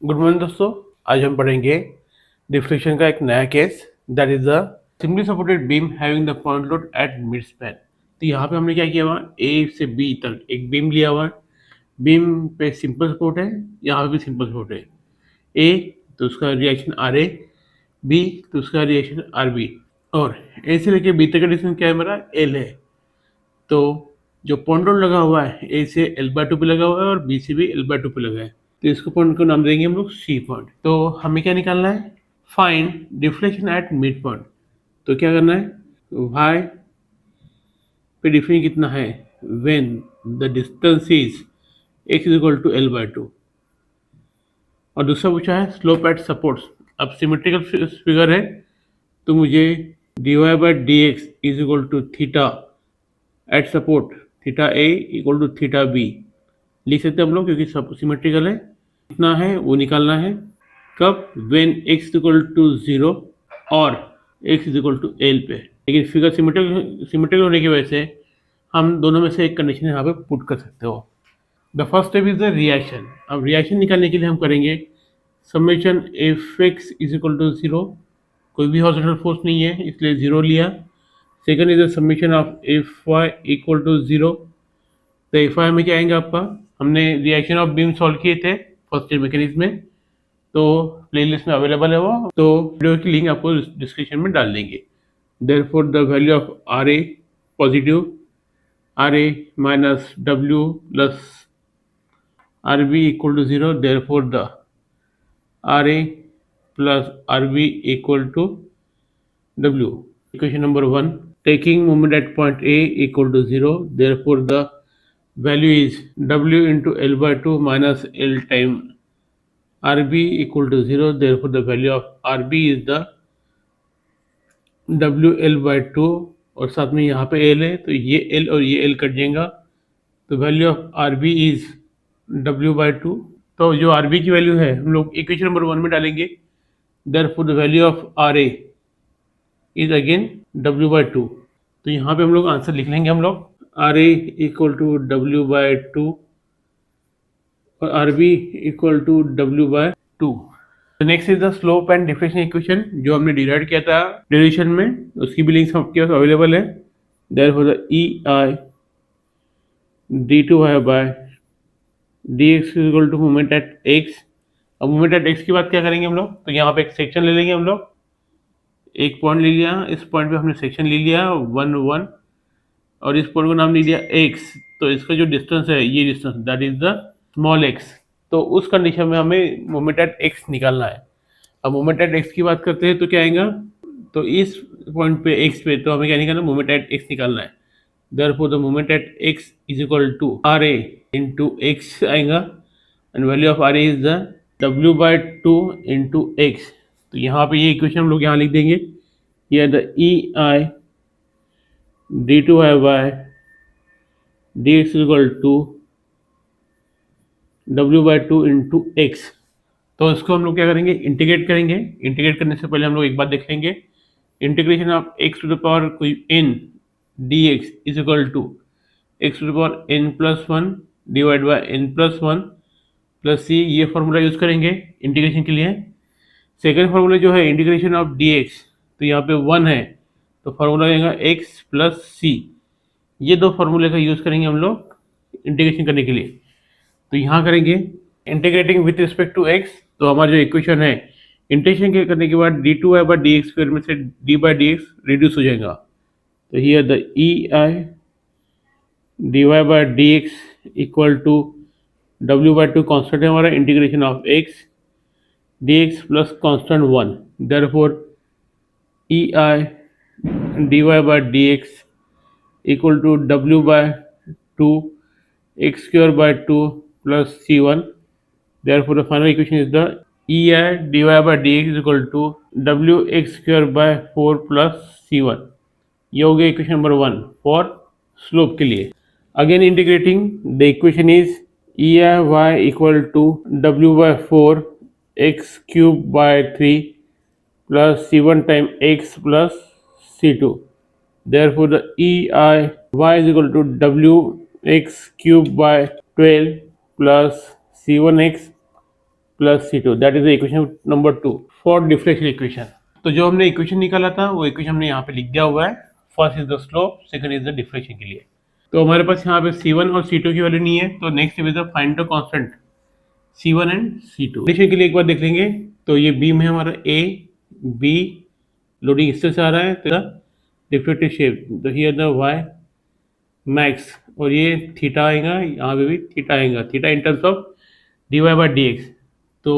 Good morning दोस्तों। आज हम पढ़ेंगे डिफ्लेक्शन का एक नया case, that is the simply supported beam having the point load at mid span. तो यहाँ पे हमने क्या किया हुआ, ए से बी तक एक बीम लिया हुआ है। बीम पे सिंपल सपोर्ट है, यहाँ पे भी सिंपल सपोर्ट है। ए तो उसका रिएक्शन आर ए, बी तो उसका रिएक्शन आर बी, और ए से लेके बी तक का डिस्टेंस क्या है, मेरा एल है। तो जो पॉइंट लोड लगा हुआ है ए से एल बाय टू पे लगा हुआ है और बी से भी एल बाय टू पे लगा है, तो इसको पॉइंट को नाम देंगे हम लोग सी पॉइंट। तो हमें क्या निकालना है, find deflection at mid point. तो क्या करना है, वाई पे डिफ्लेक्शन कितना है when the distance is x is equal to L by two. और दूसरा पूछा है स्लोप एट सपोर्ट्स। अब सिमेट्रिकल फिगर है तो मुझे d y by d x is equal to theta at support theta A equal to theta B लिख सकते हैं हम लोग, क्योंकि सब सिमेट्रिकल है। कितना है वो निकालना है, कब, व्हेन x इक्वल टू 0 और x इक्वल टू एल पे। लेकिन फिगर सिमेट्रिकल होने की वजह से हम दोनों में से एक कंडीशन यहाँ पे पुट कर सकते हो। The first step is the reaction. अब रिएक्शन निकालने के लिए हम करेंगे summation F x is equal to 0। कोई भी हॉरिजॉन्टल फोर्स नहीं है इसलिए 0 लिया। Second is the summation of F y equal to 0। तो एफ वाई में क्या आएंगे आपका, हमने रिएक्शन ऑफ बीम सॉल्व किए थे फर्स्ट ईयर मैकेनिज्म में, तो प्लेलिस्ट में अवेलेबल है वो, तो वीडियो की लिंक आपको डिस्क्रिप्शन में डाल देंगे। Therefore the value of R A positive, R A minus W plus R B equal to 0, therefore the R A plus R B equal to W. Equation number 1, taking moment at point A equal to 0, therefore the value is W into L by 2 minus L time RB equal to 0, therefore the value of RB is the WL by 2, और साथ में यहाँ पे L है तो ये L और ये L कट जाएगा, तो value of RB is W by 2। तो जो RB की वैल्यू है हम लोग इक्वेशन नंबर 1 में डालेंगे, therefore the value of RA is again W by 2। तो यहाँ पे हम लोग आंसर लिख लेंगे हम लोग, R A equal to W by 2 और R B equal to W by 2। Next is the slope and deflection equation, जो हमने डिराइव किया था डेरिवेशन में, उसकी भी लिंक्स आपके पास अवेलेबल है। Therefore the E I d two y by d x equal to moment at x. अब मोमेंट एट एक्स की बात क्या करेंगे हम लोग, तो यहाँ पे एक सेक्शन ले लेंगे हम लोग, एक पॉइंट ले लिया, इस पॉइंट पे हमने सेक्शन ले लिया 1 1 और इस पॉइंट को नाम ले लिया x। तो इसका जो डिस्टेंस है ये distance that is the small x। तो उस कंडीशन में हमें मोमेंट एट x निकालना है। अब मोमेंट एट x की बात करते हैं तो क्या आएगा, तो इस पॉइंट पे x पे तो हमें क्या निकालना है, मोमेंट एट x निकालना है। Therefore the moment at x is equal to R A into x आएगा, and value of R A is the w by 2 into x. तो यहाँ पे ये इक्वेशन हम लोग यहाँ लिख देंगे, ये the E I d two y by d x equal to W by 2 into x. तो इसको हम लोग क्या करेंगे, इंटीग्रेट करेंगे। इंटीग्रेट करने से पहले हम लोग एक बात देख लेंगे, integration of x to the power कोई n d x is equal to x to the power n plus 1 divide by n plus 1 plus C. ये फॉर्मूला यूज़ करेंगे इंटीग्रेशन के लिए। सेकेंड फार्मूला जो है इंटीग्रेशन ऑफ डी एक्स, तो यहाँ पे 1 है तो फार्मूला रहेगा एक्स प्लस सी। ये दो फार्मूले का यूज़ करेंगे हम लोग इंटीग्रेशन करने के लिए। तो यहाँ करेंगे integrating with respect to x, तो हमारा जो इक्वेशन है इंटीग्रेशन के करने के बाद d two y by d x square में से d by d x reduce हो जाएगा। तो here the E I d y by d x equal to W by 2 constant है हमारा, integration of x d x plus constant 1। Therefore E I d y by d x equal to w by 2 x square by 2 plus c1। Therefore the final equation is the ei dy by dx is equal to w x square by 4 plus c1। ये हो गया equation number 1 for slope के लिए। Again integrating the equation is ei y equal to w by 4 x cube by 3 plus c1 time x plus c2। Therefore the ei y is equal to w x cube by 12 plus c1 x plus C2, that is the equation number 2 for differential equation. तो जो हमने equation निकाला था वो equation हमने यहाँ पे लिख दिया हुआ है। First is the slope, second is the differential के लिए। तो हमारे पास यहाँ पे C1 और C2 की वैल्यू नहीं है, तो next is the find the constant C1 and C2। Condition के लिए एक बार देख लेंगे। तो ये बीम है हमारा A B, लोडिंग इससे से आ रहा है, तो डिफ्लेक्टेड शेप, तो हियर द y मैक्स, और ये थीटा आएगा, यहाँ पे भी थीटा आएगा, theta in terms of dy by d x. तो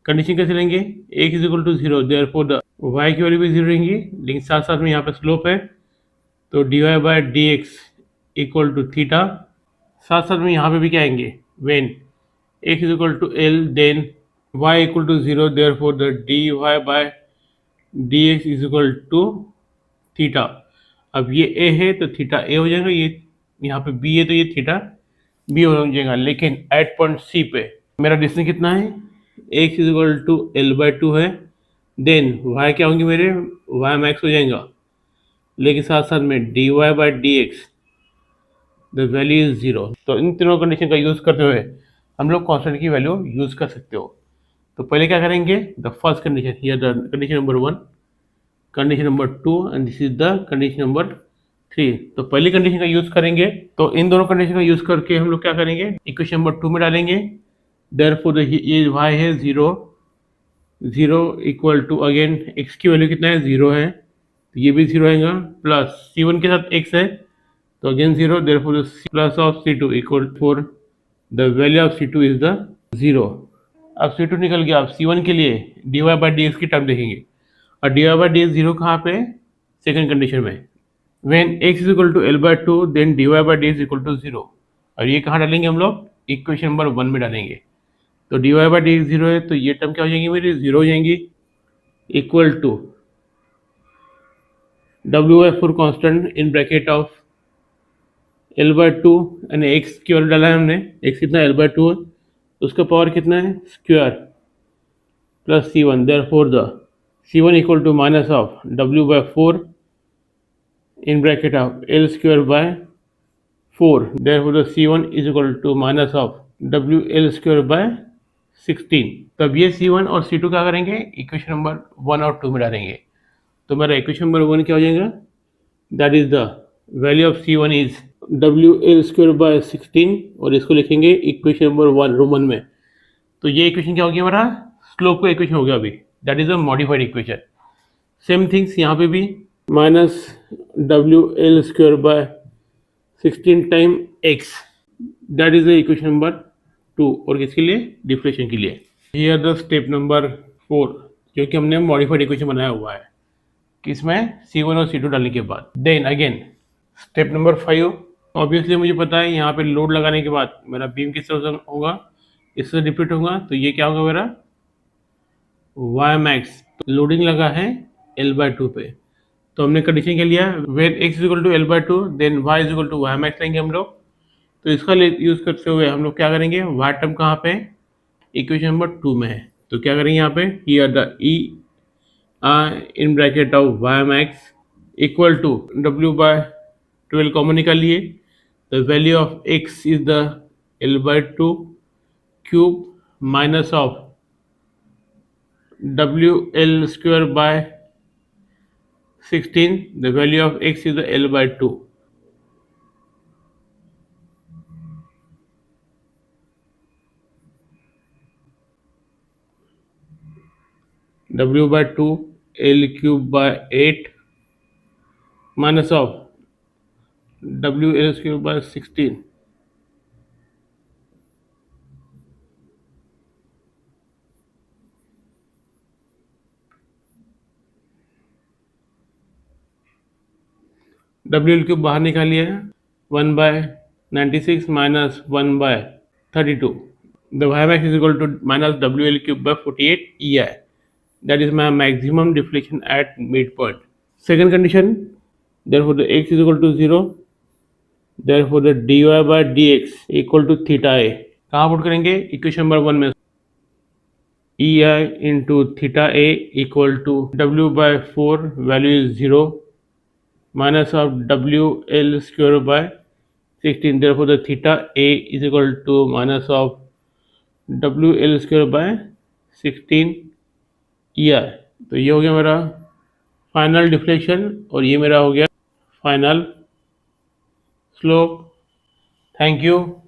कंडीशन कैसे लेंगे, x is equal to zero, therefore the y की वैल्यू भी जीरो रहेंगी, लेकिन साथ साथ में यहाँ पे स्लोप है, तो dy by d x equal to theta. साथ साथ में यहाँ पे भी क्या आएंगे, when x is equal to L, then y equal to zero, therefore the dy by d x is equal to theta. अब ये a है तो थीटा a हो जाएगा, ये यहाँ पे b है तो ये थीटा b हो जाएगा। लेकिन एट पॉइंट c पे मेरा डिस्टेंस कितना है, x is equal to L by two है, देन y क्या होंगे मेरे, y मैक्स हो जाएगा, लेकिन साथ साथ में dy by d x the value is zero. तो इन तीनों कंडीशन का यूज़ करते हुए हम लोग कॉन्स्टेंट की वैल्यू यूज़ कर सकते हो। तो पहले क्या करेंगे, the first condition, here the condition number 1, condition number 2 and this is the condition number 3। तो पहली कंडीशन का यूज़ करेंगे, तो इन दोनों कंडीशन का यूज़ करके हम लोग क्या करेंगे, इक्वेशन नंबर 2 में डालेंगे। देयरफॉर ये y है zero, zero equal to again x की वैल्यू कितना है, जीरो है, तो ये भी जीरो आएगा, प्लस C1 के साथ x है तो again zero, therefore plus of C2 equal for the value of C2 is the zero. अब C2 निकल गया, अब C1 के लिए dy बाई डी एक्स की टर्म देखेंगे, और dy by d x zero कहाँ पे, सेकंड कंडीशन में, when x is equal to L by two, then dy by d x equal to zero. और ये कहाँ डालेंगे हम लोग, इक्वेशन नंबर 1 में डालेंगे। तो dy by d x zero है, तो ये टर्म क्या हो जाएंगी मेरी, जीरो हो जाएंगी, equal to w by four constant in bracket of L by two, यानी एक्स की वैल्यू डाला है हमने, एक्स कितना एल बाई टू है, उसका पावर कितना है, square plus C1, therefore the C1 equal to minus of w by four in bracket of L square by 4, therefore the C1 is equal to minus of WL square by 16। तब ये C1 और C2 क्या करेंगे, equation number 1 और 2 में डालेंगे। तो मेरा इक्वेशन नंबर 1 क्या हो जाएगा, that is the value of C1 is WL square by 16, और इसको लिखेंगे इक्वेशन नंबर 1 रोमन में। तो ये इक्वेशन क्या हो गया हमारा, स्लोप का इक्वेशन हो गया अभी, that is a modified equation. Same things यहाँ पे भी, minus WL square by 16 time x, that is the equation number 2, और किसके लिए, डिफरेंशियल के लिए। हियर द स्टेप नंबर 4, जो कि हमने मॉडिफाइड इक्वेशन बनाया हुआ है, किसमें, C1 और C2 डालने के बाद। Then again step number 5, obviously मुझे पता है यहाँ पे लोड लगाने के बाद मेरा बीम किस तरह से होगा, इससे रिपीट होगा, तो ये क्या होगा मेरा, y मैक्स, लोडिंग लगा है L बाई टू पे। तो हमने कंडीशन क्या लिया, when x is equal to L by two, then y is equal to y max लेंगे हम लोग। तो इसका यूज़ करते हुए हम लोग क्या करेंगे, y टर्म कहाँ पे, इक्वेशन नंबर 2 में है, तो क्या करेंगे यहाँ पे, here the E in bracket of y max equal to w by 12 common निकाल लिए, the value of x is the L by two cube minus of WL square by 16, the value of x is the L by 2। W by 2 L cube by 8 minus of WL square by 16। WL cube बाहर निकालिए, 1 by 96 minus 1 by 32, the y max is equal to minus WL cube by 48 EI, that is my maximum deflection at midpoint। Second condition, therefore the x is equal to 0, therefore the dy by dx equal to theta a। कहाँ put करेंगे, equation number 1 में, EI into theta a equal to W by 4, value is 0, minus of WL square by 16, therefore the theta a is equal to minus of W L square by 16 ER। तो ये हो गया मेरा final deflection और ये मेरा हो गया फाइनल स्लोप। Thank you.